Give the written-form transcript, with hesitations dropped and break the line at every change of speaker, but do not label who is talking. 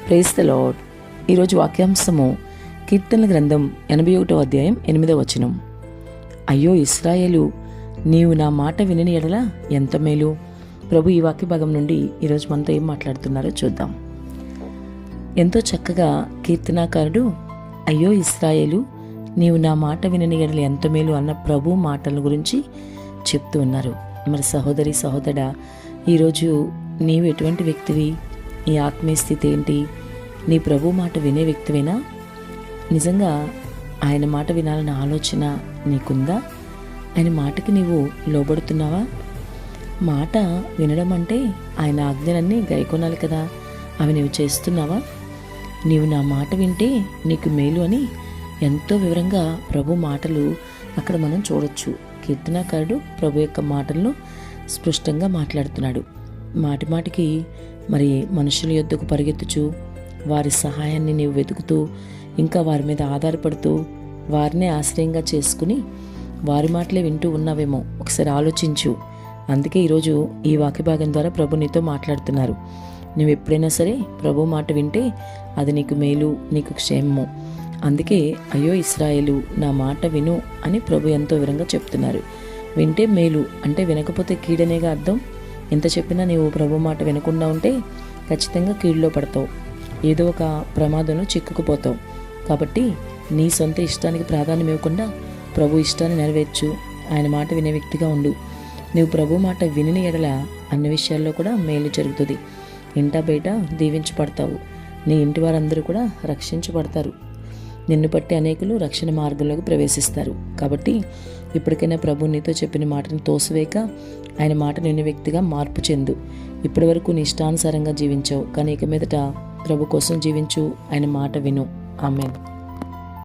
Praise the lord. ఈరోజు వాక్యాంశము కీర్తనల గ్రంథం 81వ అధ్యాయం 8వ వచనం. అయ్యో ఇశ్రాయేలు, నీవు నా మాట వినని ఎడల ఎంత మేలు. ప్రభు ఈ వాక్య భాగం నుండి ఈరోజు మనతో ఏం మాట్లాడుతున్నారో చూద్దాం. ఎంతో చక్కగా కీర్తనాకారుడు అయ్యో ఇశ్రాయేలు, నీవు నా మాట వినని ఎడల ఎంత మేలు అన్న ప్రభు మాటల గురించి చెప్తూ ఉన్నారు. మరి సహోదరి సహోదరా, ఈరోజు నీవు ఎటువంటి వ్యక్తివి? నీ ఆత్మీయ స్థితి ఏంటి? నీ ప్రభు మాట వినే వ్యక్తివేనా? నిజంగా ఆయన మాట వినాలన్న ఆలోచన నీకుందా? ఆయన మాటకి నీవు లోబడుతున్నావా? మాట వినడం అంటే ఆయన ఆజ్ఞలన్నీ గైకొనాలి కదా. అవి నీవు చేస్తున్నావా? నీవు నా మాట వింటే నీకు మేలు అని ఎంతో వివరంగా ప్రభు మాటలు అక్కడ మనం చూడొచ్చు. కీర్తనాకారుడు ప్రభు యొక్క మాటలను స్పష్టంగా మాట్లాడుతున్నాడు. మాటి మాటికి మరి మనుషుల యొద్దకు పరిగెత్తుచు వారి సహాయాన్ని నీవు వెతుకుతూ, ఇంకా వారి మీద ఆధారపడుతూ, వారినే ఆశ్రయంగా చేసుకుని వారి మాటలే వింటూ ఉన్నావేమో. ఒకసారి ఆలోచించు. అందుకే ఈరోజు ఈ వాక్య భాగం ద్వారా ప్రభు నీతో మాట్లాడుతున్నారు. నువ్వు ఎప్పుడైనా సరే ప్రభు మాట వింటే అది నీకు మేలు, నీకు క్షేమము. అందుకే అయ్యో ఇశ్రాయేలు, నా మాట విను అని ప్రభు ఎంతో వివరంగా చెప్తున్నారు. వింటే మేలు అంటే వినకపోతే కీడనేగా అర్థం. ఎంత చెప్పినా నీవు ప్రభు మాట వినకుండా ఉంటే ఖచ్చితంగా కీడులో పడతావు, ఏదో ఒక ప్రమాదంలో చిక్కుకుపోతావు. కాబట్టి నీ సొంత ఇష్టానికి ప్రాధాన్యం ఇవ్వకుండా ప్రభు ఇష్టాన్ని నెరవేర్చు. ఆయన మాట వినే వ్యక్తిగా ఉండు. నీవు ప్రభు మాట విని ఎడల అన్ని విషయాల్లో కూడా మేలు జరుగుతుంది. ఇంట బయట దీవించబడతావు. నీ ఇంటి వారందరూ కూడా రక్షించబడతారు. నిన్ను బట్టి అనేకులు రక్షణ మార్గంలోకి ప్రవేశిస్తారు. కాబట్టి ఇప్పటికైనా ప్రభు నీతో చెప్పిన మాటను తోసివేయక ఆయన మాట నిన్న వ్యక్తిగా మార్పు చెందు. ఇప్పటి వరకు నీ ఇష్టానుసారంగా జీవించావు, కానీ ఇక మీదట ప్రభు కోసం జీవించు. ఆయన మాట విను. ఆమేన్.